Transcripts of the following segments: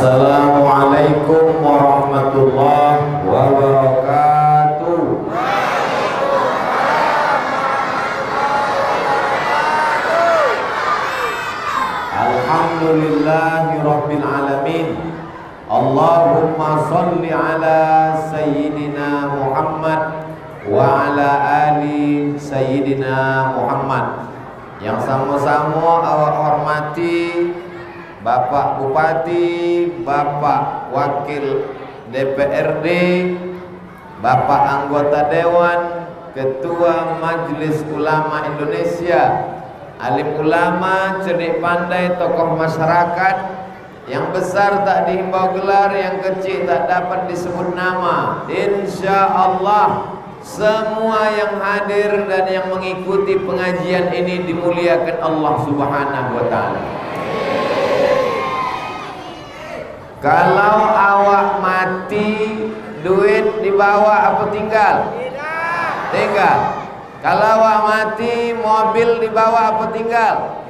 Assalamualaikum warahmatullahi wabarakatuh. Alhamdulillahi rabbil alamin. Allahumma salli ala sayyidina Muhammad wa ala ali sayyidina Muhammad. Yang sama-sama awak hormati Bapak Bupati, Bapak Wakil DPRD, Bapak Anggota Dewan, Ketua Majelis Ulama Indonesia, alim ulama, cerdik pandai, tokoh masyarakat, yang besar tak dihimbau gelar, yang kecil tak dapat disebut nama. Insya Allah semua yang hadir dan yang mengikuti pengajian ini dimuliakan Allah Subhanahu wa Ta'ala. Kalau awak mati, duit dibawa apa tinggal? Tinggal. Kalau awak mati, mobil dibawa apa tinggal?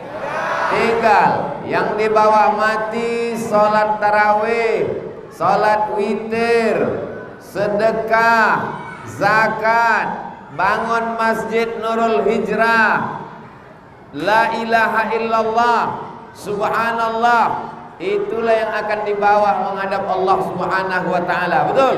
Tinggal. Yang dibawa mati sholat tarawih, sholat witir, sedekah, zakat, bangun masjid Nurul Hijrah, la ilaha illallah, subhanallah. Itulah yang akan dibawa menghadap Allah Subhanahu wa Ta'ala. Betul?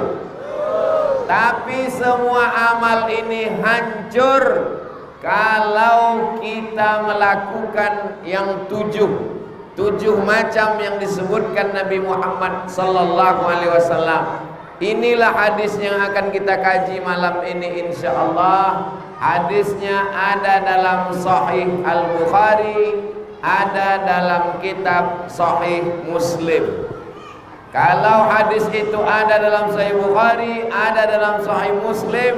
Tapi semua amal ini hancur kalau kita melakukan yang tujuh macam yang disebutkan Nabi Muhammad sallallahu alaihi wasallam. Inilah hadis yang akan kita kaji malam ini insyaallah. Hadisnya ada dalam Sahih Al-Bukhari, ada dalam kitab Sahih Muslim. Kalau hadis itu ada dalam Sahih Bukhari, ada dalam Sahih Muslim,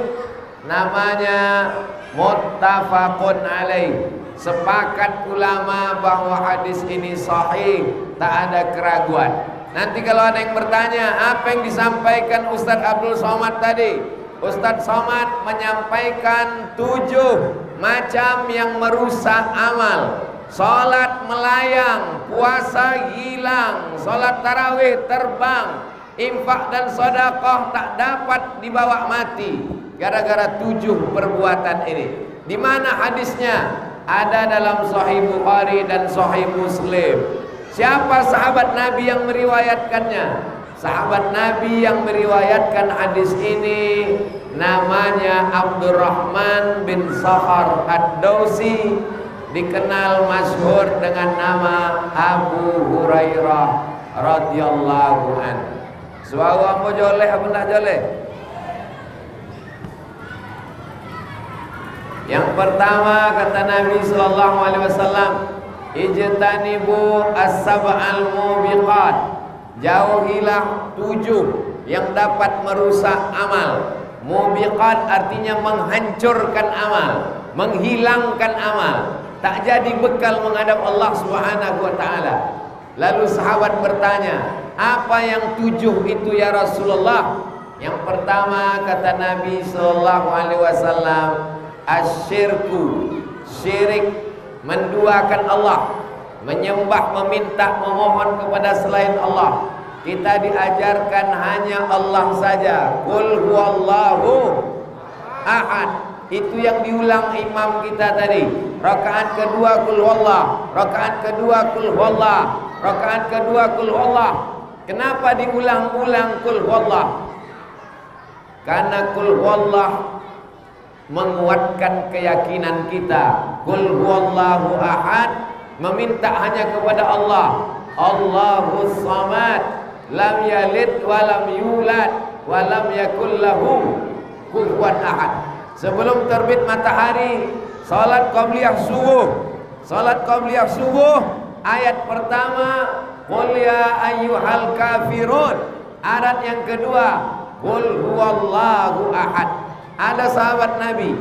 namanya muttafaqun alaih. Sepakat ulama bahwa hadis ini sahih, tak ada keraguan. Nanti kalau ada yang bertanya, apa yang disampaikan Ustadz Abdul Somad tadi? Ustadz Somad menyampaikan 7 macam yang merusak amal. Salat melayang, puasa hilang, salat tarawih terbang, infak dan sedekah tak dapat dibawa mati gara-gara 7 perbuatan ini. Di mana hadisnya? Ada dalam Sahih Bukhari dan Sahih Muslim. Siapa sahabat Nabi yang meriwayatkannya? Sahabat Nabi yang meriwayatkan hadis ini namanya Abdurrahman bin Sakhar Ad-Dausi, dikenal masyhur dengan nama Abu Hurairah radhiyallahu anhu. Suara apa joleh apa nak joleh? Yang pertama kata Nabi sallallahu alaihi wasallam, ijtanibu as-sab'al mubiqat. Jauhilah 7 yang dapat merusak amal. Mubiqat artinya menghancurkan amal, menghilangkan amal, tak jadi bekal menghadap Allah Subhanahu wa Ta'ala. Lalu sahabat bertanya, apa yang 7 itu ya Rasulullah? Yang pertama kata Nabi sallallahu alaihi wasallam, asyirku, syirik, menduakan Allah, menyembah, meminta, memohon kepada selain Allah. Kita diajarkan hanya Allah saja. Qul huwallahu ahad. Itu yang diulang imam kita tadi. Rakaat kedua qul huwallah, rakaat kedua qul huwallah, rakaat kedua qul huwallah. Kenapa diulang-ulang qul huwallah? Karena qul huwallah menguatkan keyakinan kita. Qul huwallahu ahad, meminta hanya kepada Allah. Allahus samad, lam yalid wa lam yulad wa lam yakul lahu kufuwan ahad. Sebelum terbit matahari, salat qabliyah subuh. Salat qabliyah subuh, ayat pertama qul ya ayyuhal kafirun. Ayat yang kedua qul huwallahu ahad. Ada sahabat Nabi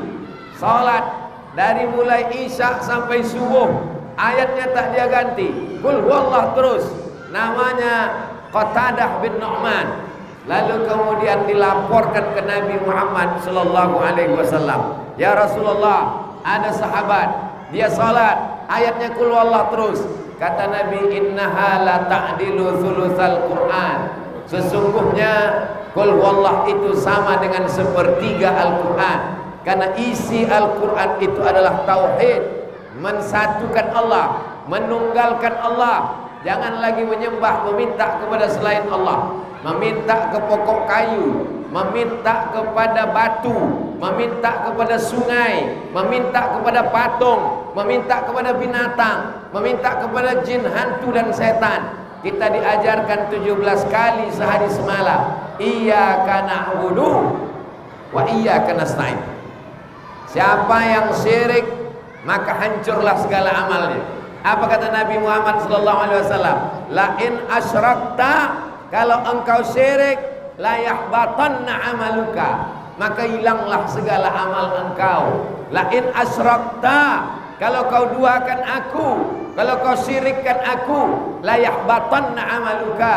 salat dari mulai isya sampai subuh, ayatnya tak dia ganti, qul huwallah terus. Namanya Qatadah bin Nu'man. Lalu kemudian dilaporkan ke Nabi Muhammad sallallahu alaihi wasallam, ya Rasulullah, ada sahabat dia salat ayatnya qul huwallah terus. Kata Nabi, innaha la ta'dilu thulutsal Qur'an. Sesungguhnya qul huwallah itu sama dengan sepertiga Al-Qur'an. Karena isi Al-Quran itu adalah tauhid, mensatukan Allah, menunggalkan Allah. Jangan lagi menyembah, meminta kepada selain Allah, meminta ke pokok kayu, meminta kepada batu, meminta kepada sungai, meminta kepada patung, meminta kepada binatang, meminta kepada jin, hantu dan setan. Kita diajarkan 17 kali sehari semalam, iyyaka na'budu wa iyyaka nasta'in. Siapa yang syirik maka hancurlah segala amalnya. Apa kata Nabi Muhammad SAW? La in asyrakta, kalau engkau syirik, la yahbatanna amaluka, maka hilanglah segala amal engkau. La in asyrakta, kalau kau duakan aku, kalau kau syirikkan aku, la yahbatanna amaluka,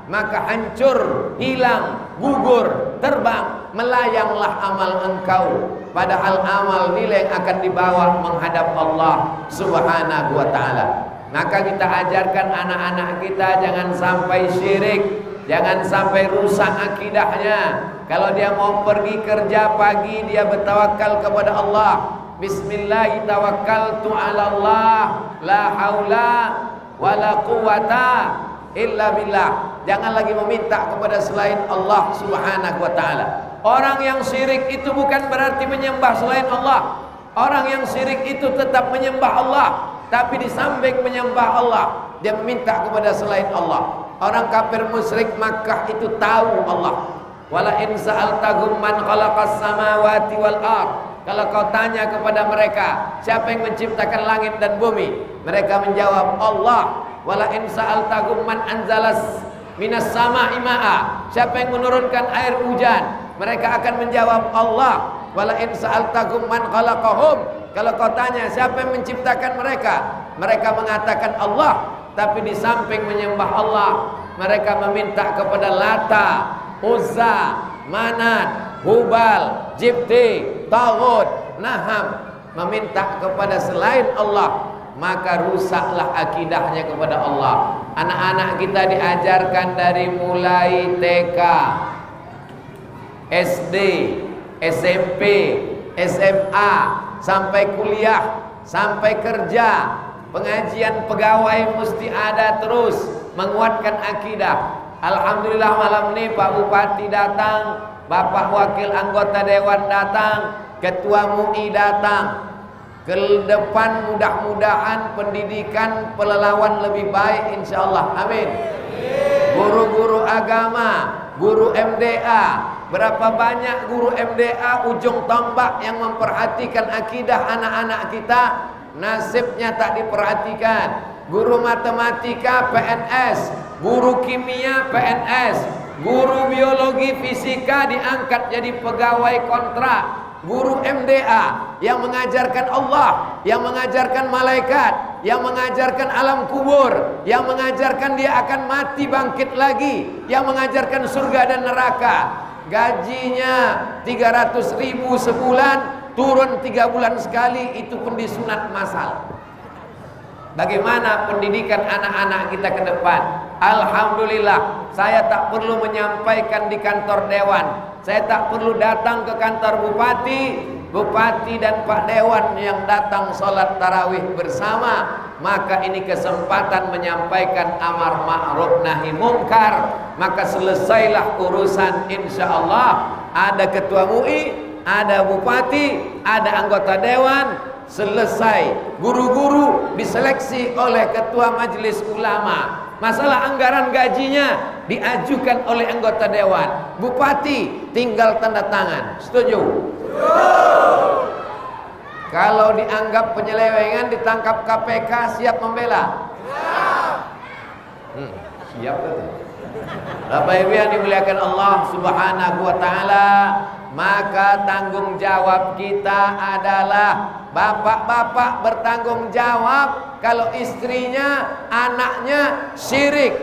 maka hancur, hilang, gugur, terbang, melayanglah amal engkau. Padahal amal nilai yang akan dibawa menghadap Allah Subhanahu wa ta'ala. Maka kita ajarkan anak-anak kita jangan sampai syirik, jangan sampai rusak akidahnya. Kalau dia mau pergi kerja pagi, dia bertawakal kepada Allah. Bismillah tawakkaltu 'ala Allah, la haula wala quwata illa billah. Jangan lagi meminta kepada selain Allah Subhanahu wa ta'ala. Orang yang syirik itu bukan berarti menyembah selain Allah. Orang yang syirik itu tetap menyembah Allah, tapi di samping menyembah Allah, dia meminta kepada selain Allah. Orang kafir musyrik Makkah itu tahu Allah. Wala in sa'altahum man khalaqas samawati wal ard. Kalau kau tanya kepada mereka, siapa yang menciptakan langit dan bumi? Mereka menjawab Allah. Wala in sa'altahum man anzalas minas sama'i ma'a. Siapa yang menurunkan air hujan? Mereka akan menjawab Allah. Wala in sa'altahum man khalaqahum. Kalau kau tanya siapa yang menciptakan mereka? Mereka mengatakan Allah. Tapi di samping menyembah Allah, mereka meminta kepada Lata, Uzza, Manat, Hubal, Jibti, Taghut, Naham, meminta kepada selain Allah, maka rusaklah akidahnya kepada Allah. Anak-anak kita diajarkan dari mulai TK, SD, SMP, SMA, sampai kuliah, sampai kerja. Pengajian pegawai mesti ada terus, menguatkan akidah. Alhamdulillah malam ini Pak Bupati datang, Bapak Wakil Anggota Dewan datang, Ketua MUI datang. Ke depan mudah-mudahan pendidikan pelelawan lebih baik insyaallah. Amin. Guru-guru agama, guru MDA, berapa banyak guru MDA ujung tombak yang memperhatikan akidah anak-anak kita, nasibnya tak diperhatikan. Guru matematika PNS, guru kimia PNS, guru biologi fisika diangkat jadi pegawai kontrak. Guru MDA yang mengajarkan Allah, yang mengajarkan malaikat, yang mengajarkan alam kubur, yang mengajarkan dia akan mati bangkit lagi, yang mengajarkan surga dan neraka, gajinya 300.000 sebulan, turun 3 bulan sekali, itu pun disunat masal. Bagaimana pendidikan anak-anak kita ke depan? Alhamdulillah, saya tak perlu menyampaikan di kantor dewan, saya tak perlu datang ke kantor bupati dan Pak Dewan yang datang sholat tarawih bersama. Maka ini kesempatan menyampaikan amar ma'ruf nahi mungkar. Maka selesailah urusan insyaallah. Ada ketua MUI, ada bupati, ada anggota dewan, selesai. Guru-guru diseleksi oleh ketua majelis ulama. Masalah anggaran gajinya diajukan oleh anggota dewan. Bupati tinggal tanda tangan. Setuju? Kalau dianggap penyelewengan ditangkap KPK, siap membela? Siap betul. Bapak Ibu yang dimuliakan Allah Subhanahu wa ta'ala, maka tanggung jawab kita adalah bapak-bapak bertanggung jawab kalau istrinya, anaknya syirik,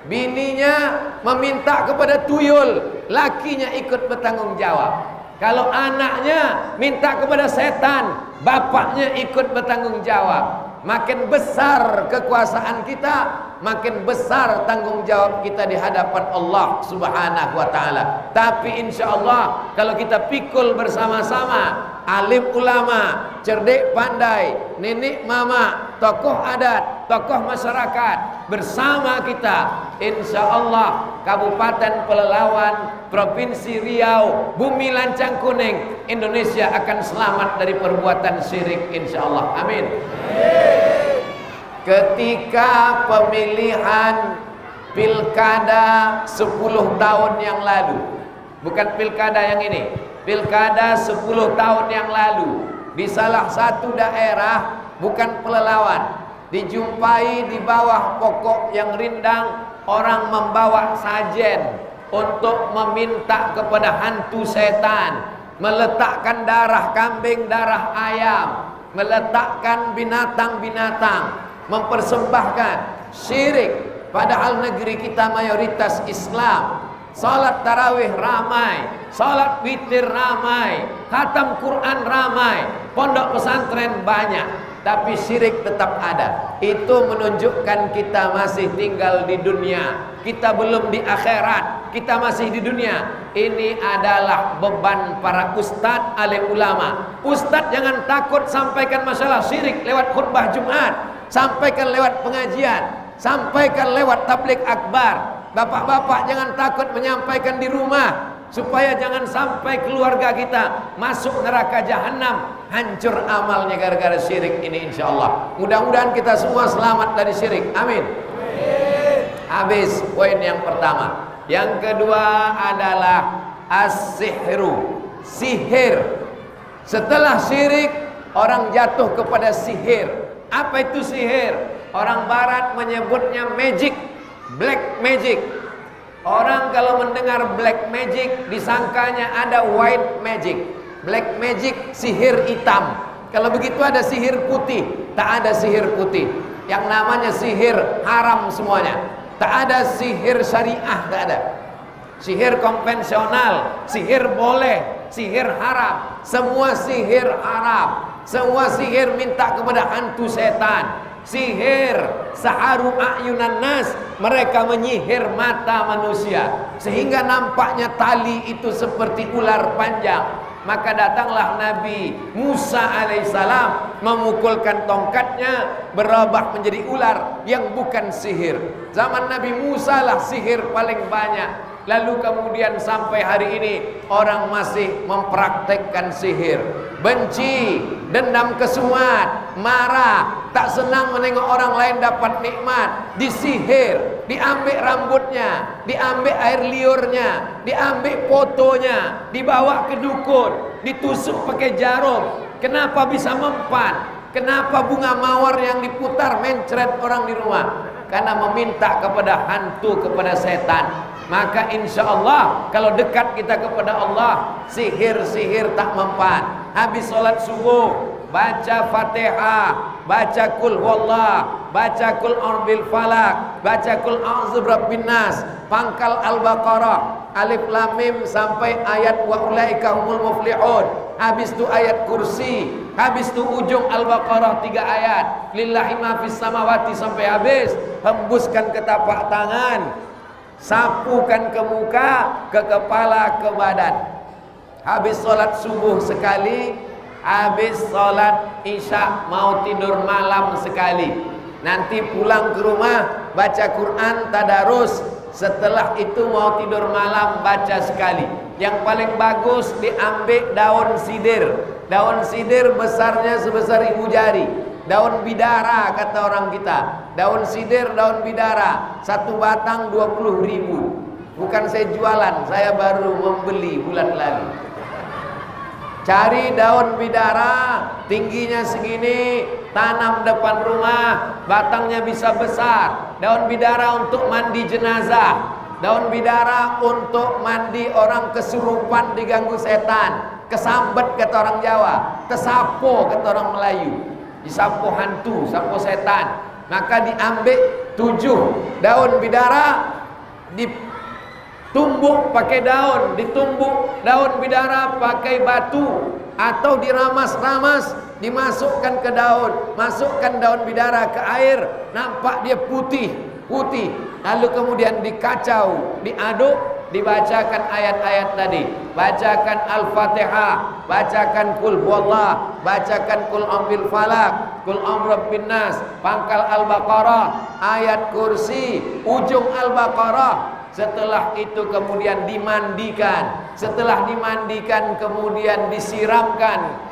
bininya meminta kepada tuyul, lakinya ikut bertanggung jawab. Kalau anaknya minta kepada setan, bapaknya ikut bertanggung jawab. makin besar kekuasaan kita, makin besar tanggung jawab kita di hadapan Allah Subhanahu wa taala. Tapi insyaallah kalau kita pikul bersama-sama, alim ulama, cerdik pandai, nenek mama, tokoh adat, tokoh masyarakat bersama kita, insyaallah Kabupaten Pelalawan, Provinsi Riau, Bumi Lancang Kuning, Indonesia akan selamat dari perbuatan syirik insyaallah. Amin. Ketika pemilihan pilkada 10 tahun yang lalu, bukan pilkada yang ini, pilkada 10 tahun yang lalu, di salah satu daerah, bukan Pelalawan, dijumpai di bawah pokok yang rindang orang membawa sajen untuk meminta kepada hantu setan, meletakkan darah kambing, darah ayam, meletakkan binatang-binatang, mempersembahkan syirik. Padahal negeri kita mayoritas Islam, salat tarawih ramai, salat witir ramai, khatam Quran ramai, pondok pesantren banyak, tapi syirik tetap ada. Itu menunjukkan kita masih tinggal di dunia, kita belum di akhirat, kita masih di dunia. Ini adalah beban para ustadz, alim ulama. Ustadz jangan takut sampaikan masalah syirik lewat khutbah Jumat, sampaikan lewat pengajian, sampaikan lewat tabligh akbar. Bapak-bapak jangan takut menyampaikan di rumah, supaya jangan sampai keluarga kita masuk neraka jahanam, hancur amalnya gara-gara syirik ini insyaallah. Mudah-mudahan kita semua selamat dari syirik. Amin. Habis poin yang pertama. Yang kedua adalah as-sihru, sihir. Setelah syirik, orang jatuh kepada sihir. Apa itu sihir? Orang barat menyebutnya magic, black magic. Orang kalau mendengar black magic disangkanya ada white magic. Black magic sihir hitam. Kalau begitu ada sihir putih. Tak ada sihir putih. Yang namanya sihir haram semuanya. Tak ada sihir syariah, tak ada. Sihir konvensional, sihir boleh, sihir haram. Semua sihir haram. Semua sihir minta kepada hantu setan. Sihir saharu a'yunan nas, mereka menyihir mata manusia sehingga nampaknya tali itu seperti ular panjang. Maka datanglah Nabi Musa alaihissalam, memukulkan tongkatnya berubah menjadi ular yang bukan sihir. Zaman Nabi Musa lah sihir paling banyak. Lalu kemudian sampai hari ini orang masih mempraktekkan sihir. Benci, dendam kesumat, marah, tak senang menengok orang lain dapat nikmat, disihir, diambil rambutnya, diambil air liurnya, diambil fotonya, dibawa ke dukun, ditusuk pakai jarum. Kenapa bisa mempan? Kenapa bunga mawar yang diputar mencret orang di rumah? Karena meminta kepada hantu, kepada setan. Maka insya Allah kalau dekat kita kepada Allah, sihir-sihir tak mempan. Habis sholat subuh, baca Fatihah, baca kul huwallah, baca kul a'udzu falak, baca kul a'udzu birabbin nas, pangkal Al-Baqarah, alif lam mim sampai ayat wa ulaika humul muflihun. Habis itu ayat kursi, habis itu ujung Al-Baqarah 3 ayat, lillahi ma fis samawati sampai habis. Hembuskan ke tapak tangan, sapukan ke muka, ke kepala, ke badan. Habis sholat subuh sekali, habis sholat isya mau tidur malam sekali. Nanti pulang ke rumah baca Quran, tadarus. Setelah itu mau tidur malam baca sekali. Yang paling bagus diambil daun sidir. Daun sidir besarnya sebesar ibu jari. Daun bidara kata orang kita. Daun sidir, daun bidara, satu batang 20.000. Bukan saya jualan, saya baru membeli bulan lalu. Cari daun bidara, tingginya segini, tanam depan rumah, batangnya bisa besar. Daun bidara untuk mandi jenazah. Daun bidara untuk mandi orang kesurupan diganggu setan. Kesambet kata orang Jawa, kesapo kata orang Melayu. Disapu hantu, sapu setan. Maka diambil 7 daun bidara, ditumbuk pakai daun, ditumbuk daun bidara pakai batu, atau diramas-ramas dimasukkan ke daun, masukkan daun bidara ke air, nampak dia putih, putih. Lalu kemudian dikacau, diaduk, dibacakan ayat-ayat tadi, bacakan Al-Fatihah, bacakan Qul Huwallah, bacakan Qul A'udzu Falaq, Qul A'udzu Binnas, pangkal Al-Baqarah, ayat kursi, ujung Al-Baqarah. Setelah itu kemudian dimandikan, setelah dimandikan kemudian disiramkan.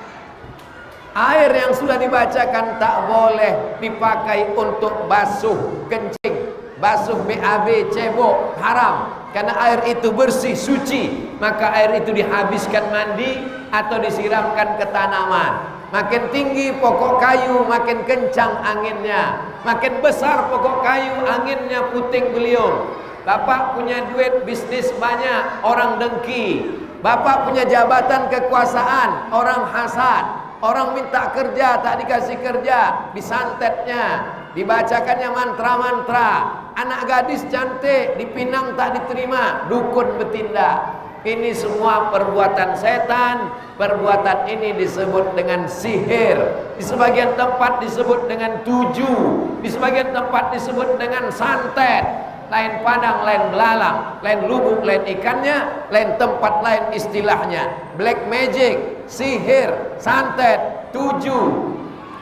Air yang sudah dibacakan tak boleh dipakai untuk basuh kencing, basuh BAB, cebok, haram. Karena air itu bersih, suci, maka air itu dihabiskan mandi atau disiramkan ke tanaman. Makin tinggi pokok kayu, makin kencang anginnya. Makin besar pokok kayu, anginnya puting beliung. Bapak punya duit, bisnis banyak, orang dengki. Bapak punya jabatan kekuasaan, orang hasad. Orang minta kerja, tak dikasih kerja, disantetnya, dibacakannya mantra-mantra. Anak gadis cantik, dipinang tak diterima, dukun bertindak. Ini semua perbuatan setan. Perbuatan ini disebut dengan sihir. Di sebagian tempat disebut dengan tuju. Di sebagian tempat disebut dengan santet. Lain padang, lain belalang, lain lubuk, lain ikannya, lain tempat, lain istilahnya. Black magic, sihir, santet, tuju,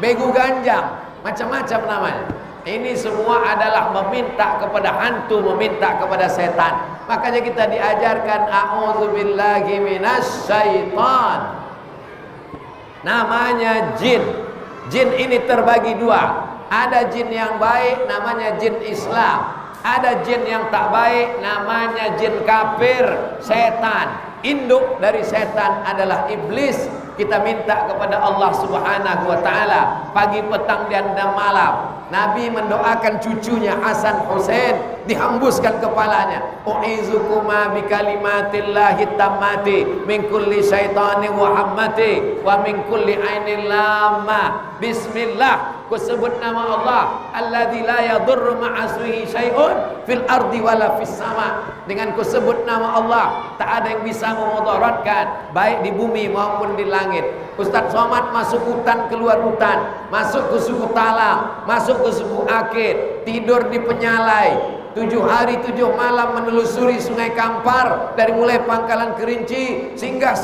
begu ganjang, macam-macam namanya. Ini semua adalah meminta kepada hantu, meminta kepada setan. Makanya kita diajarkan a'udzubillahi minasyaitan. Namanya jin. Jin ini terbagi dua. Ada jin yang baik, namanya jin Islam. Ada jin yang tak baik, namanya jin kafir, setan. Induk dari setan adalah iblis. Kita minta kepada Allah Subhanahu wa taala pagi, petang, dan malam. Nabi mendoakan cucunya Hasan Husain, dihembuskan kepalanya. U'izukuma bikalimatillahi tammati min kulli syaitanin wa hammati wa min kulli ainin lamma. Bismillah, ku sebut nama Allah alladzi la yadurru ma'asmihi syai'un fil ardi wala fis sama. Dengan ku sebut nama Allah, tak ada yang bisa memudaratkan baik di bumi maupun di langit. Ustaz Somad masuk hutan, keluar hutan, masuk ke suku Talang, masuk ke suku Akit, tidur di Penyalai, 7 hari 7 malam menelusuri Sungai Kampar, dari mulai Pangkalan Kerinci, singgah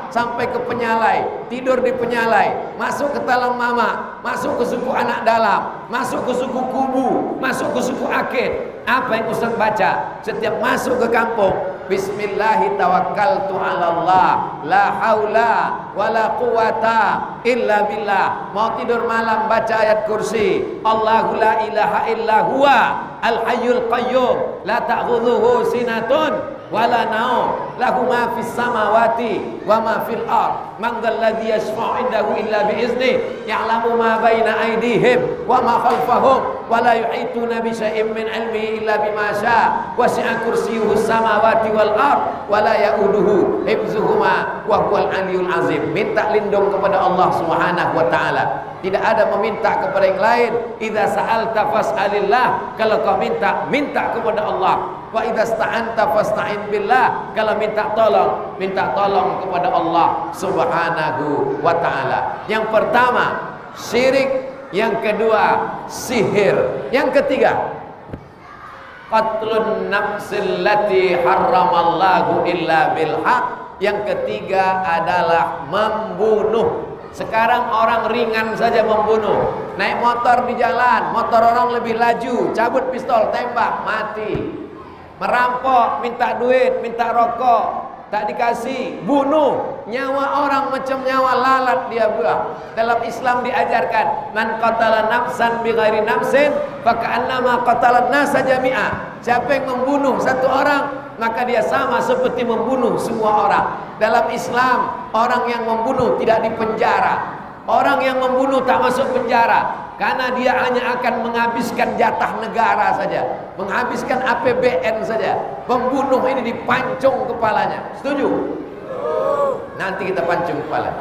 sampai ke Penyalai, tidur di Penyalai, masuk ke Talang Mama, masuk ke suku Anak Dalam, masuk ke suku Kubu, masuk ke suku Akit. Apa yang Ustaz baca setiap masuk ke kampung? Bismillahi tawakkaltu ala Allah, la haula wala quwata illa billah. Mau tidur malam baca ayat kursi, Allahu la ilaha illa huwa al hayyul qayyum la ta'khudhuhu sinatun wala naum lahu ma fis samawati wa ma fil ard man dzal ladzi yashfa'u indahu illa bi izni ya'lamu ma baina aydihim wa ma khalfahum wa la yuhituna bi syai'in min ilmihi illa bima syaa wasi'a kursiyyuhu samawati wal ard wa la ya'uduhu hifdzuhuma wa huwal aliyyul azim. Minta lindung kepada Allah Subhanahu wa taala. Tidak ada meminta kepada yang lain. Idza sa'alta fas'alillah, kalau kau minta, minta kepada Allah. Wa idza sta'anta fasta'in billah, kalau minta tolong kepada Allah Subhanahu wa taala. Yang pertama syirik, yang kedua sihir, yang ketiga qatlun nafsil lati harramallahu illa bil haq, yang ketiga adalah membunuh. Sekarang orang ringan saja membunuh. Naik motor di jalan, motor orang lebih laju, cabut pistol, tembak, mati. Merampok, minta duit, minta rokok, tak dikasih, bunuh. Nyawa orang macam nyawa lalat dia buang. Dalam Islam diajarkan, man qatala nafsan bighairi nafsin faka'annama qatalan nasa jami'a. Siapa yang membunuh satu orang, maka dia sama seperti membunuh semua orang. Dalam Islam, orang yang membunuh tidak dipenjara. Orang yang membunuh tak masuk penjara, karena dia hanya akan menghabiskan jatah negara saja, menghabiskan APBN saja. Pembunuh ini dipancung kepalanya. Setuju? Nanti kita pancung kepala.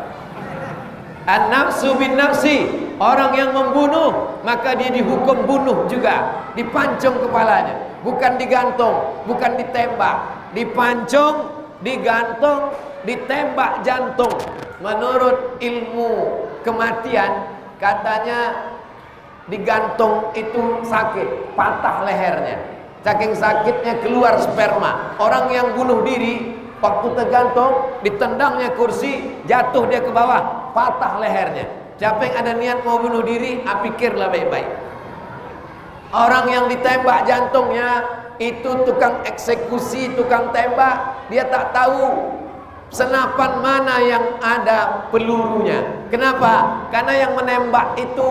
An-nafsu bin nafsi, orang yang membunuh maka dia dihukum bunuh juga, dipancung kepalanya, bukan digantung, bukan ditembak, dipancung, digantung, ditembak jantung. Menurut ilmu kematian, katanya digantung itu sakit, patah lehernya. Saking sakitnya keluar sperma. Orang yang bunuh diri waktu tergantung, ditendangnya kursi, jatuh dia ke bawah, patah lehernya. Siapa yang ada niat mau bunuh diri, pikirlah baik-baik. Orang yang ditembak jantungnya, itu tukang eksekusi, tukang tembak, dia tak tahu senapan mana yang ada pelurunya. Kenapa? Karena yang menembak itu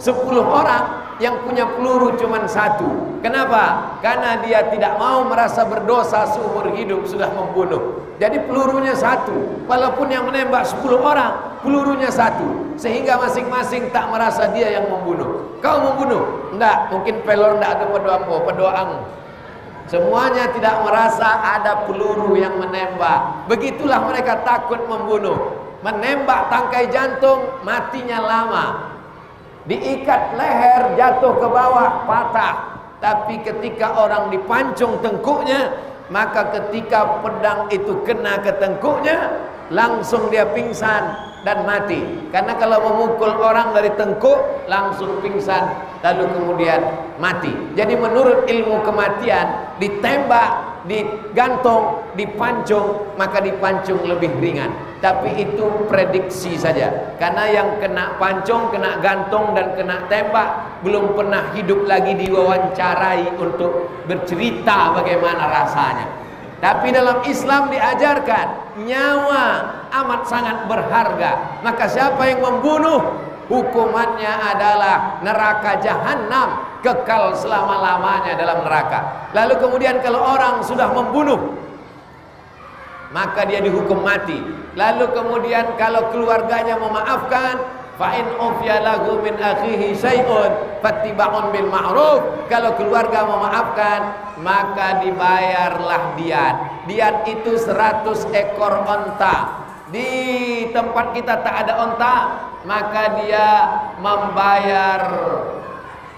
10 orang, yang punya peluru cuma 1. Kenapa? Karena dia tidak mau merasa berdosa seumur hidup sudah membunuh. Jadi pelurunya 1, walaupun yang menembak 10 orang, pelurunya 1, sehingga masing-masing tak merasa dia yang membunuh. Kau membunuh? Enggak, mungkin pelor enggak ada pedoang. Semuanya tidak merasa ada peluru yang menembak. Begitulah mereka takut membunuh. Menembak tangkai jantung, matinya lama. Diikat leher, jatuh ke bawah, patah. Tapi ketika orang dipancung tengkuknya, maka ketika pedang itu kena ke tengkuknya, langsung dia pingsan dan mati. Karena kalau memukul orang dari tengkuk, langsung pingsan, lalu kemudian mati. Jadi menurut ilmu kematian, ditembak, digantung, dipancung, maka dipancung lebih ringan. Tapi itu prediksi saja. Karena yang kena pancung, kena gantung, dan kena tembak belum pernah hidup lagi diwawancarai untuk bercerita bagaimana rasanya. Tapi dalam Islam diajarkan nyawa amat sangat berharga. Maka siapa yang membunuh, hukumannya adalah neraka jahanam, kekal selama-lamanya dalam neraka. Lalu kemudian kalau orang sudah membunuh, maka dia dihukum mati. Lalu kemudian kalau keluarganya memaafkan, fa in ufiya lahu min akhihi syai'un fattiba'un bil ma'ruf. Kalau keluarga memaafkan, maka dibayarlah diat. Diat itu 100 ekor onta. Di tempat kita tak ada onta, maka dia membayar.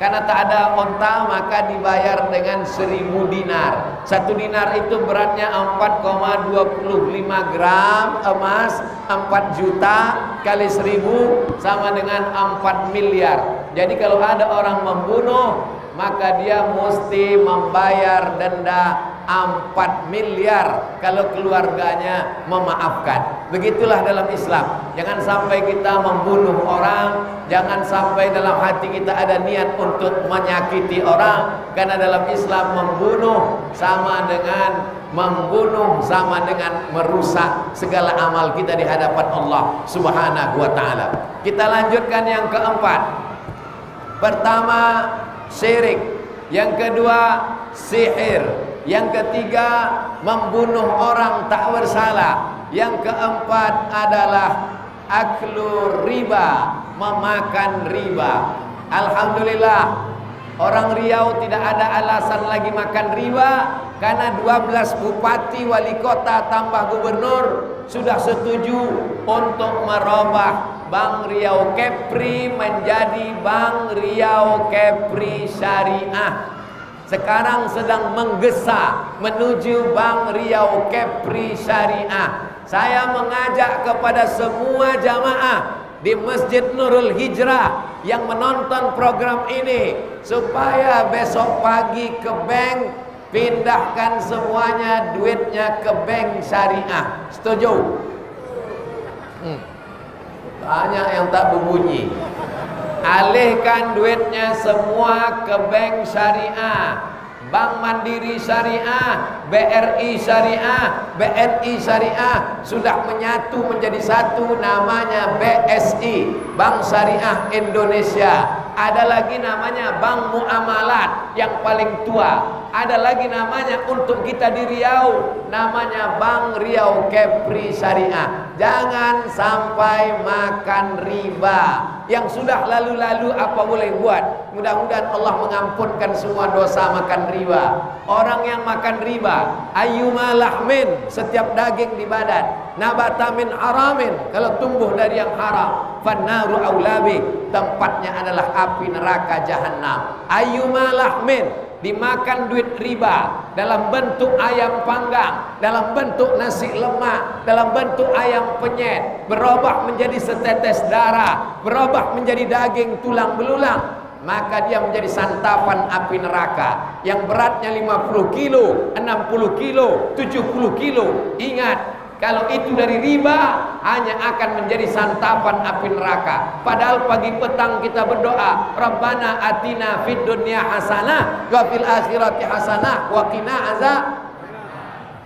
Karena tak ada onta, maka dibayar dengan 1000 dinar. 1 dinar itu beratnya 4,25 gram emas. 4 juta kali 1000 sama dengan 4 miliar. Jadi kalau ada orang membunuh, maka dia mesti membayar denda 4 miliar kalau keluarganya memaafkan. Begitulah dalam Islam. Jangan sampai kita membunuh orang, jangan sampai dalam hati kita ada niat untuk menyakiti orang. Karena dalam Islam membunuh sama dengan merusak segala amal kita di hadapan Allah Subhanahu wa taala. Kita lanjutkan yang keempat. Pertama, syirik. Yang kedua, sihir. Yang ketiga, membunuh orang tak bersalah. Yang keempat adalah aklu riba, memakan riba. Alhamdulillah, orang Riau tidak ada alasan lagi makan riba, karena 12 bupati, wali kota, tambah gubernur sudah setuju untuk merubah Bank Riau Kepri menjadi Bank Riau Kepri Syariah. Sekarang sedang menggesa menuju Bank Riau Kepri Syariah. Saya mengajak kepada semua jamaah di Masjid Nurul Hijrah yang menonton program ini, supaya besok pagi ke bank, pindahkan semuanya duitnya ke bank syariah. Setuju? Banyak yang tak berbunyi. Alihkan duitnya semua ke bank syariah. Bank Mandiri Syariah, BRI Syariah, BNI Syariah sudah menyatu menjadi satu, namanya BSI, Bank Syariah Indonesia. Ada lagi namanya Bank Muamalat yang paling tua. Ada lagi namanya untuk kita di Riau, namanya Bank Riau Kepri Syariah. Jangan sampai makan riba. Yang sudah lalu-lalu apa boleh buat. Mudah-mudahan Allah mengampunkan semua dosa makan riba. Orang yang makan riba, ayyuma lahmin, setiap daging di badan, nabata min haramin, kalau tumbuh dari yang haram, fannaru aulabi, tempatnya adalah api neraka jahanam. Ayyuma lahmin, dimakan duit riba dalam bentuk ayam panggang, dalam bentuk nasi lemak, dalam bentuk ayam penyet, berubah menjadi setetes darah, berubah menjadi daging tulang belulang, maka dia menjadi santapan api neraka yang beratnya 50 kilo, 60 kilo, 70 kilo. Ingat, kalau itu dari riba hanya akan menjadi santapan api neraka. Padahal pagi petang kita berdoa, Rabbana atina fid dunya hasanah wa fil akhirati hasanah wa qina azab.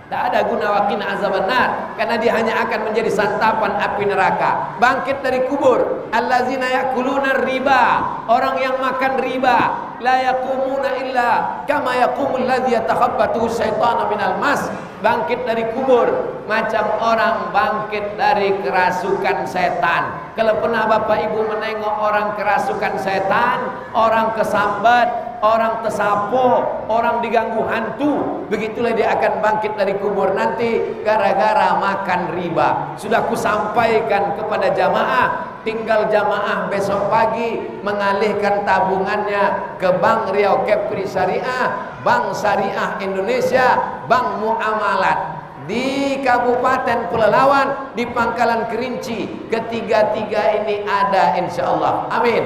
Tak ada guna wa qina azabannar, karena dia hanya akan menjadi santapan api neraka. Bangkit dari kubur, allazina yakuluna riba, orang yang makan riba, la yaqumuna illa kama yaqumul ladzi yatakhabbathu syaitanu minal mas. Bangkit dari kubur macam orang bangkit dari kerasukan setan. Kalau pernah Bapak Ibu menengok orang kerasukan setan, orang kesambat, orang tersapo, orang diganggu hantu, begitulah dia akan bangkit dari kubur nanti gara-gara makan riba. Sudah kusampaikan kepada jamaah, tinggal jamaah besok pagi mengalihkan tabungannya ke Bank Riau Kepri Syariah, Bank Syariah Indonesia, Bank Muamalat di Kabupaten Pelalawan, di Pangkalan Kerinci. Ketiga-tiga ini ada insyaallah. Amin.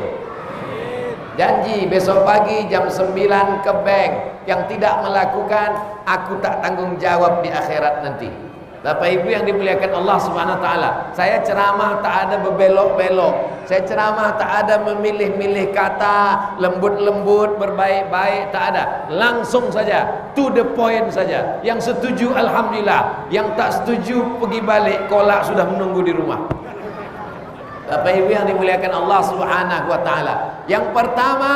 Janji besok pagi jam 9 ke bank. Yang tidak melakukan, aku tak tanggung jawab di akhirat nanti. Bapak Ibu yang dimuliakan Allah Subhanahu wa taala, saya ceramah tak ada berbelok-belok. Saya ceramah tak ada memilih-milih kata, lembut-lembut, berbaik-baik, tak ada. Langsung saja, to the point saja. Yang setuju alhamdulillah, yang tak setuju pergi balik, kolak sudah menunggu di rumah. Bapak Ibu yang dimuliakan Allah Subhanahu wa taala, yang pertama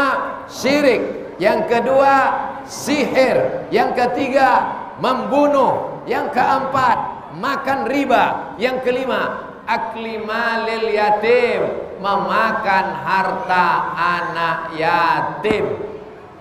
syirik, yang kedua sihir, yang ketiga membunuh, yang keempat makan riba, yang kelima akli malil yatim, memakan harta anak yatim.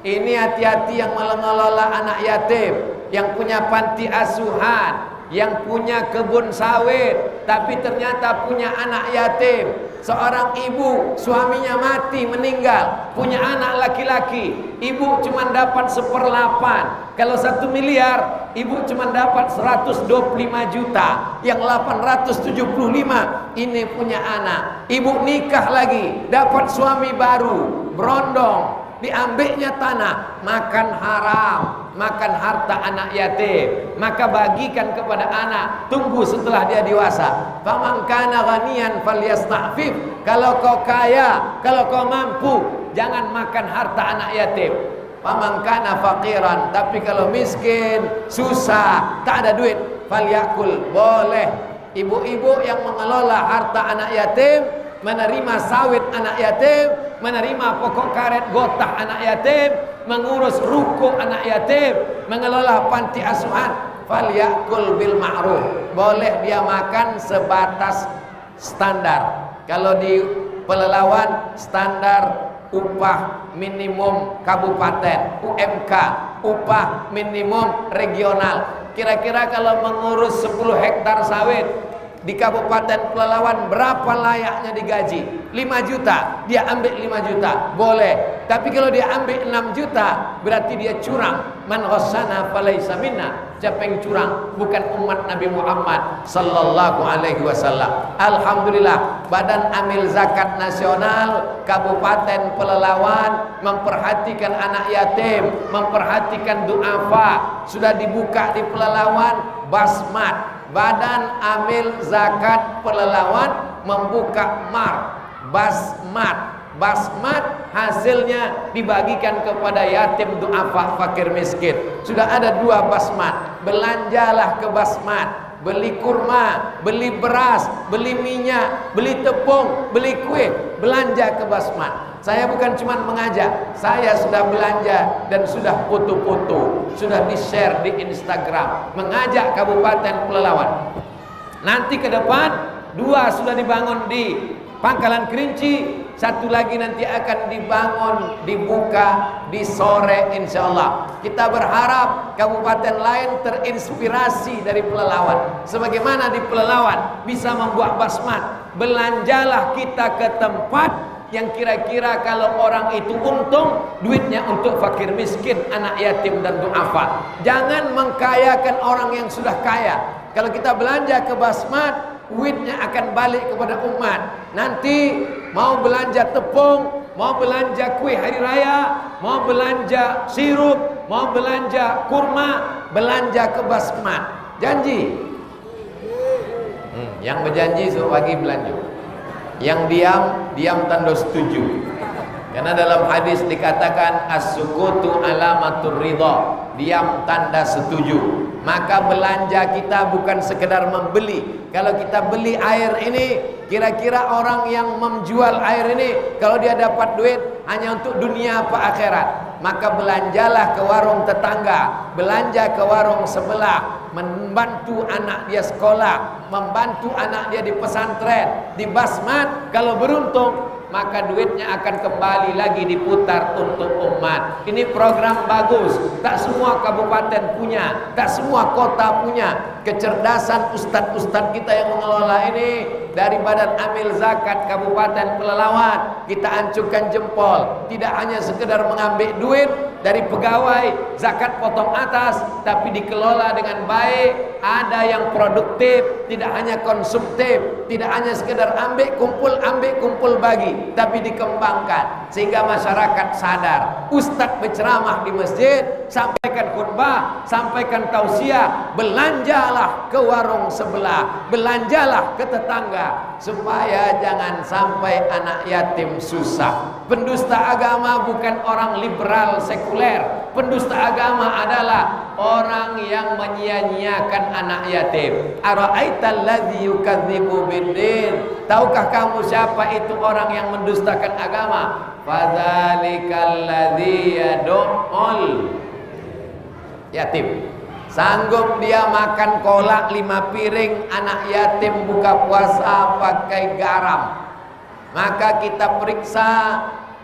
Ini hati-hati yang mengelola anak yatim, yang punya panti asuhan, yang punya kebun sawit, tapi ternyata punya anak yatim. Seorang ibu, suaminya mati, meninggal, punya anak laki-laki, ibu cuma dapat 1/8. Kalau 1 miliar, ibu cuma dapat 125 juta. Yang 875 ini punya anak. Ibu nikah lagi, dapat suami baru, berondong, diambilnya tanah, makan haram, makan harta anak yatim. Maka bagikan kepada anak, tunggu setelah dia dewasa. Faman kana ghaniyan falyasta'fif. Kalau kau kaya, kalau kau mampu, jangan makan harta anak yatim. Faman kana faqiran, tapi kalau miskin, susah, tak ada duit, falyakul, boleh. Ibu-ibu yang mengelola harta anak yatim, menerima sawit anak yatim, menerima pokok karet gotah anak yatim, mengurus ruko anak yatim, mengelola panti asuhan, falyakul bil ma'ruf, boleh dia makan sebatas standar. Kalau di Pelalawan standar upah minimum kabupaten, UMK, upah minimum regional. Kira-kira kalau mengurus 10 hektar sawit di Kabupaten Pelalawan, berapa layaknya digaji? 5 juta, dia ambil 5 juta, boleh. Tapi kalau dia ambil 6 juta, berarti dia curang. Man ghassana falaysa minna. Siapa yang curang bukan umat Nabi Muhammad sallallahu alaihi wasallam. Alhamdulillah, Badan Amil Zakat Nasional Kabupaten Pelalawan memperhatikan anak yatim, memperhatikan duafa. Sudah dibuka di Pelalawan Basmat. Badan Amil Zakat Pelalawan membuka Basmat. Basmat hasilnya dibagikan kepada yatim, duafa, fakir miskin. Sudah ada 2 basmat. Belanjalah ke basmat, beli kurma, beli beras, beli minyak, beli tepung, beli kue, belanja ke basmat. Saya bukan cuma mengajak, saya sudah belanja dan sudah foto-foto, sudah di-share di Instagram, mengajak Kabupaten Pelalawan. Nanti ke depan 2 sudah dibangun di Pangkalan Kerinci, 1 lagi nanti akan dibangun, dibuka di sore insyaallah. Kita berharap kabupaten lain terinspirasi dari Pelalawan. Sebagaimana di Pelalawan bisa membuat basmat, belanjalah kita ke tempat yang kira-kira kalau orang itu untung duitnya untuk fakir miskin, anak yatim dan duafa. Jangan mengkayakan orang yang sudah kaya. Kalau kita belanja ke Basmat, duitnya akan balik kepada umat. Nanti mau belanja tepung, mau belanja kue hari raya, mau belanja sirup, mau belanja kurma, belanja ke Basmat. Janji. Yang berjanji suruh bagi belanja. Yang diam tanda setuju. Karena dalam hadis dikatakan as-sukutu alamatur ridha, diam tanda setuju. Maka belanja kita bukan sekedar membeli. Kalau kita beli air ini, kira-kira orang yang menjual air ini, kalau dia dapat duit hanya untuk dunia apa akhirat, maka belanjalah ke warung tetangga, belanja ke warung sebelah, membantu anak dia sekolah, membantu anak dia di pesantren, di Basmat. Kalau beruntung, maka duitnya akan kembali lagi diputar untuk umat. Ini program bagus. Tak semua kabupaten punya, tak semua kota punya. Kecerdasan ustadz-ustadz kita yang mengelola ini, dari Badan Amil Zakat Kabupaten Pelalawan, kita ancurkan jempol. Tidak hanya sekedar mengambil duit dari pegawai, zakat potong atas, tapi dikelola dengan baik. Ada yang produktif, tidak hanya konsumtif, tidak hanya sekedar ambil kumpul bagi, tapi dikembangkan sehingga masyarakat sadar. Ustadz berceramah di masjid, sampaikan khutbah, sampaikan tausiah, belanjalah ke warung sebelah, belanjalah ke tetangga, supaya jangan sampai anak yatim susah. Pendusta agama bukan orang liberal sekuler. Pendusta agama adalah orang yang menyia-nyiakan anak yatim. Ara'aital ladzi yukadzibu biddin. Tahukah kamu siapa itu orang yang mendustakan agama? Fadzalikal ladzi yad'ul yatim. Sanggup dia makan kolak 5 piring, anak yatim buka puasa pakai garam. Maka kita periksa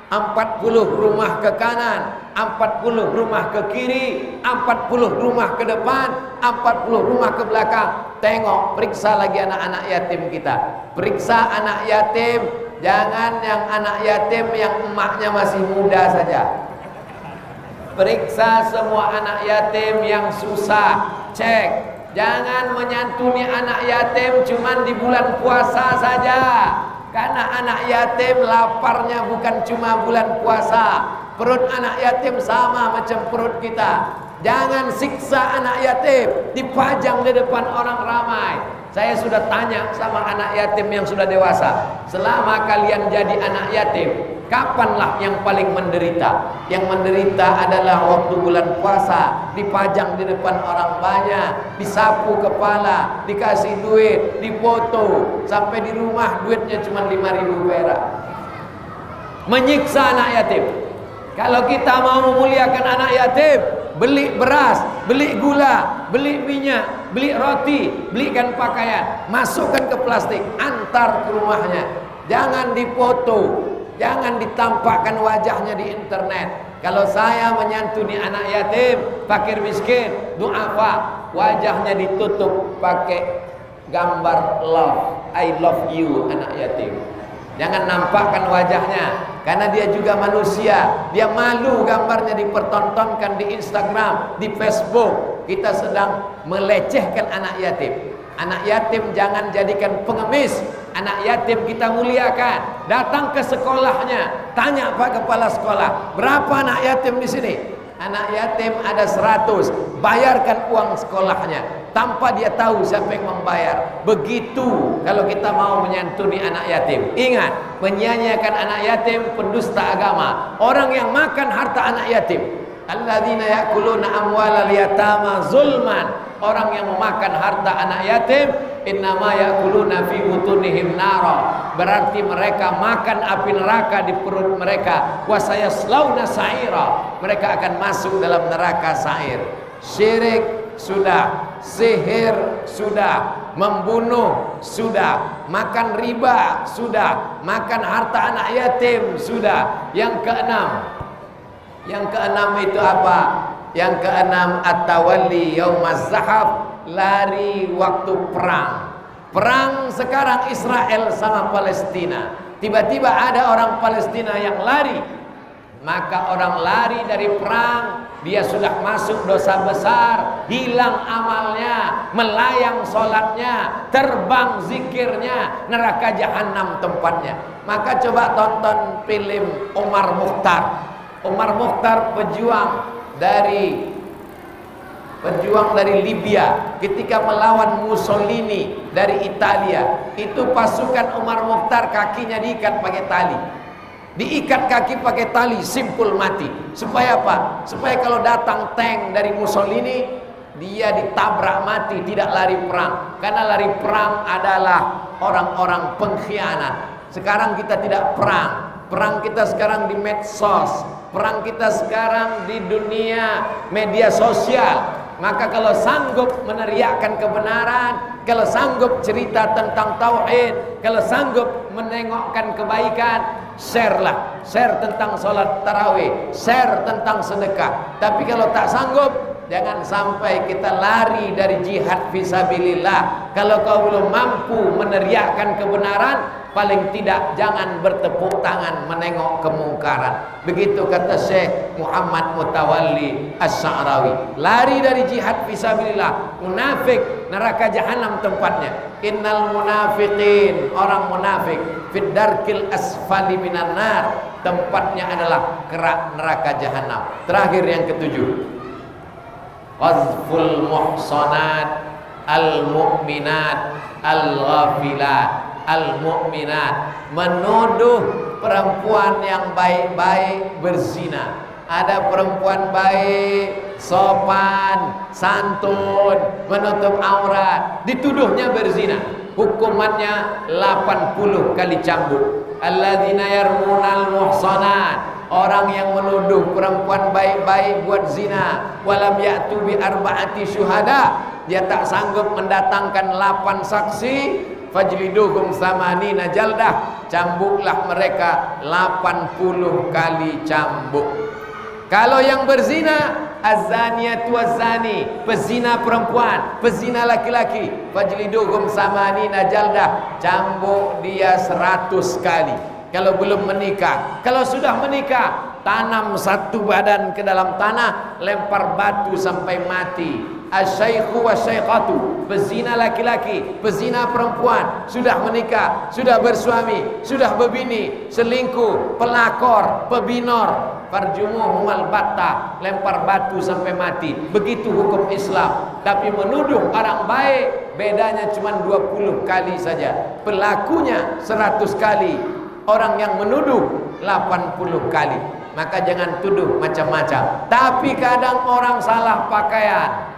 40 rumah ke kanan, 40 rumah ke kiri, 40 rumah ke depan, 40 rumah ke belakang. Tengok, periksa lagi anak-anak yatim kita. Periksa anak yatim, jangan yang anak yatim yang emaknya masih muda saja. Periksa semua anak yatim yang susah. Cek, jangan menyantuni anak yatim cuman di bulan puasa saja. Karena anak yatim laparnya bukan cuma bulan puasa. Perut anak yatim sama macam perut kita. Jangan siksa anak yatim, dipajang di depan orang ramai. Saya sudah tanya sama anak yatim yang sudah dewasa, selama kalian jadi anak yatim, kapanlah yang paling menderita? Yang menderita adalah waktu bulan puasa, dipajang di depan orang banyak, disapu kepala, dikasih duit, dipoto, sampai di rumah duitnya cuma 5.000 perak. Menyiksa anak yatim. Kalau kita mau memuliakan anak yatim, beli beras, beli gula, beli minyak, beli roti, belikan pakaian, masukkan ke plastik, antar ke rumahnya. Jangan dipoto, jangan ditampakkan wajahnya di internet. Kalau saya menyantuni anak yatim, fakir miskin, duafa, wajahnya ditutup pakai gambar love, I love you anak yatim. Jangan nampakkan wajahnya, karena dia juga manusia. Dia malu gambarnya dipertontonkan di Instagram, di Facebook. Kita sedang melecehkan anak yatim. Anak yatim jangan jadikan pengemis. Anak yatim kita muliakan. Datang ke sekolahnya, tanya Pak Kepala Sekolah, berapa anak yatim di sini? Anak yatim ada 100, bayarkan uang sekolahnya tanpa dia tahu siapa yang membayar. Begitu kalau kita mau menyantuni anak yatim. Ingat, menyanyiakan anak yatim pendusta agama. Orang yang makan harta anak yatim, alladzina ya'kuluna amwalal yatama zulman. Orang yang memakan harta anak yatim, innama ya'kuluna fi butunihim nara. Berarti mereka makan api neraka di perut mereka. Wa sayaslawna sa'ira. Mereka akan masuk dalam neraka sa'ir. Syirik sudah, sihir sudah, membunuh sudah, makan riba sudah, makan harta anak yatim sudah. Yang keenam itu apa? Yang keenam at-tawalli yaumaz zahaf, lari waktu perang. Perang sekarang Israel sama Palestina. tiba-tiba ada orang Palestina yang lari, maka orang lari dari perang, dia sudah masuk dosa besar, hilang amalnya, melayang sholatnya, terbang zikirnya, neraka jahanam tempatnya. Maka coba tonton film Omar Mukhtar. Omar Mukhtar pejuang dari Libya ketika melawan Mussolini dari Italia. Itu pasukan Omar Mukhtar kakinya diikat pakai tali. Diikat kaki pakai tali, simpul mati. Supaya apa? Supaya kalau datang tank dari Mussolini, dia ditabrak mati, tidak lari perang. Karena lari perang adalah orang-orang pengkhianat. Sekarang kita tidak perang. Perang kita sekarang di medsos. Perang kita sekarang di dunia media sosial. Maka kalau sanggup meneriakkan kebenaran, kalau sanggup cerita tentang tauhid, kalau sanggup menengokkan kebaikan, share lah, share tentang sholat tarawih, share tentang sedekah. Tapi kalau tak sanggup, jangan sampai kita lari dari jihad fisabilillah. Kalau kau belum mampu meneriakkan kebenaran, paling tidak jangan bertepuk tangan menengok kemungkaran. Begitu kata Syekh Muhammad Mutawalli Asy-Sya'rawi. Lari dari jihad fisabilillah, munafik neraka jahanam tempatnya. Innal munafiqin, orang munafik, fid darkil asfali minan nar, tempatnya adalah kerak neraka jahanam. Terakhir yang ketujuh, qazful muhsanat al-mu'minat al-ghafilat al-mu'minat, menuduh perempuan yang baik-baik berzina. Ada perempuan baik, sopan, santun, menutup aurat, dituduhnya berzina. Hukumannya 80 kali cambuk. Alladzina yarmunal muhsanat, orang yang menuduh perempuan baik-baik buat zina, walam ya'tu bi arba'ati syuhada, dia tak sanggup mendatangkan 8 saksi, fajliduhum samanina jaldah, cambuklah mereka 80 kali cambuk. Kalau yang berzina, az-zaniyatu waz-zani, pezina perempuan, pezina laki-laki, fajliduhum samanina jaldah, cambuk dia 100 kali. Kalau belum menikah, kalau sudah menikah, tanam satu badan ke dalam tanah, lempar batu sampai mati. Asy-syaikhu wasy-syaikhatu, pezina laki-laki, pezina perempuan, sudah menikah, sudah bersuami, sudah berbini, selingkuh, pelakor, pebinor, farjumuhum batta, lempar batu sampai mati. Begitu hukum Islam. Tapi menuduh orang baik, bedanya cuma 20 kali saja, pelakunya 100 kali, orang yang menuduh 80 kali. Maka jangan tuduh macam-macam. Tapi kadang orang salah pakaian.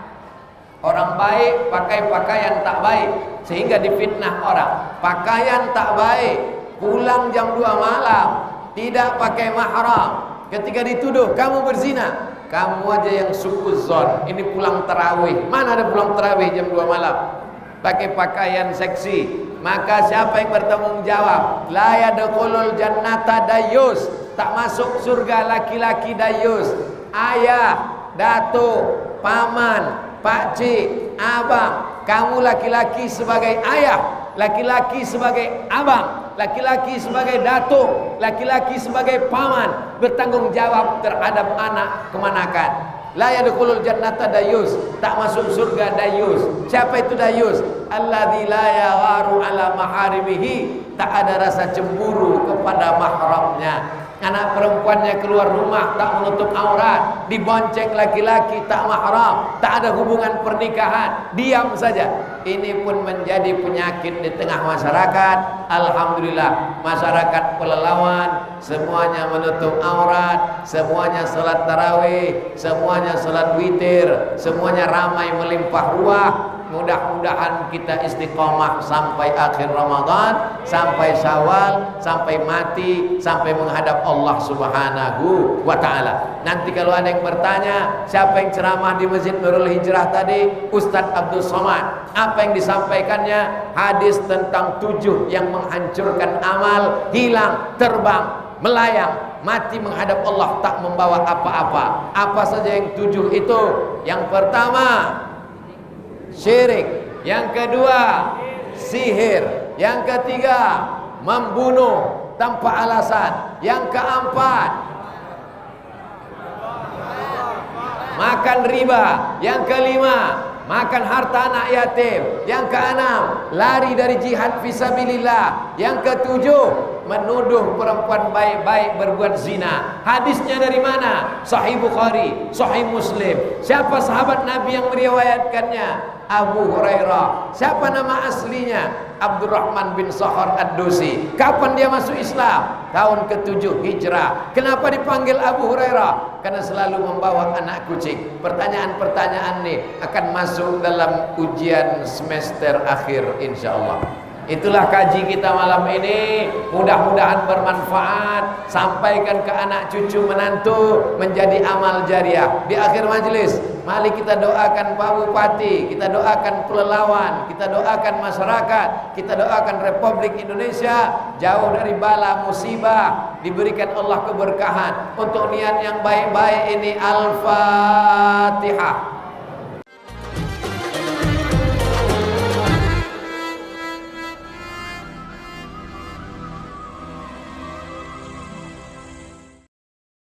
Orang baik pakai pakaian tak baik, sehingga difitnah orang. Pakaian tak baik, pulang jam 2 malam, tidak pakai mahram. Ketika dituduh kamu berzina, kamu aja yang sukuzon. Ini pulang tarawih. Mana ada pulang tarawih jam 2 malam? Pakai pakaian seksi. Maka siapa yang bertanggung jawab? La yadkhulul jannata dayus, tak masuk surga laki-laki dayus. Ayah, datuk, paman, pakcik, abang, kamu laki-laki sebagai ayah, laki-laki sebagai abang, laki-laki sebagai datuk, laki-laki sebagai paman, bertanggung jawab terhadap anak kemanakan. La yadkhulul jannata dayus, tak masuk surga dayus. Siapa itu dayus? Alladzi la yagharu ala maharimihi, tak ada rasa cemburu kepada mahramnya. Anak perempuannya keluar rumah tak menutup aurat, dibonceng laki-laki tak mahram, tak ada hubungan pernikahan, diam saja. Ini pun menjadi penyakit di tengah masyarakat. Alhamdulillah, masyarakat Pelalawan semuanya menutup aurat, semuanya salat tarawih, semuanya salat witir, semuanya ramai melimpah ruah. Mudah-mudahan kita istiqomah sampai akhir Ramadan, sampai Syawal, sampai mati, sampai menghadap Allah Subhanahu wa ta'ala. Nanti kalau ada yang bertanya, siapa yang ceramah di Masjid Nurul Hijrah tadi? Ustadz Abdul Somad. Apa yang disampaikannya? Hadis tentang 7 yang menghancurkan amal, hilang, terbang, melayang, mati menghadap Allah, tak membawa apa-apa. Apa saja yang 7 itu? Yang pertama, syirik. Yang kedua, sihir. Yang ketiga, membunuh. tanpa alasan. Yang keempat, makan riba. Yang kelima, makan harta anak yatim. Yang keenam, lari dari jihad fisabilillah. Yang ketujuh, menuduh perempuan baik-baik berbuat zina. Hadisnya dari mana? Sahih Bukhari, Sahih Muslim. Siapa sahabat Nabi yang meriwayatkannya? Abu Hurairah. Siapa nama aslinya? Abdurrahman bin Sakhar Ad-Dusi. Kapan dia masuk Islam? Tahun ke-7 Hijrah. Kenapa dipanggil Abu Hurairah? Karena selalu membawa anak kucing. Pertanyaan-pertanyaan ini akan masuk dalam ujian semester akhir insyaallah. Itulah kaji kita malam ini. Mudah-mudahan bermanfaat. Sampaikan ke anak cucu menantu, menjadi amal jariah. Di akhir majelis, mari kita doakan Pak Bupati, kita doakan Pelelawan, kita doakan masyarakat, kita doakan Republik Indonesia jauh dari bala musibah, diberikan Allah keberkahan. Untuk niat yang baik-baik ini, Al-Fatihah.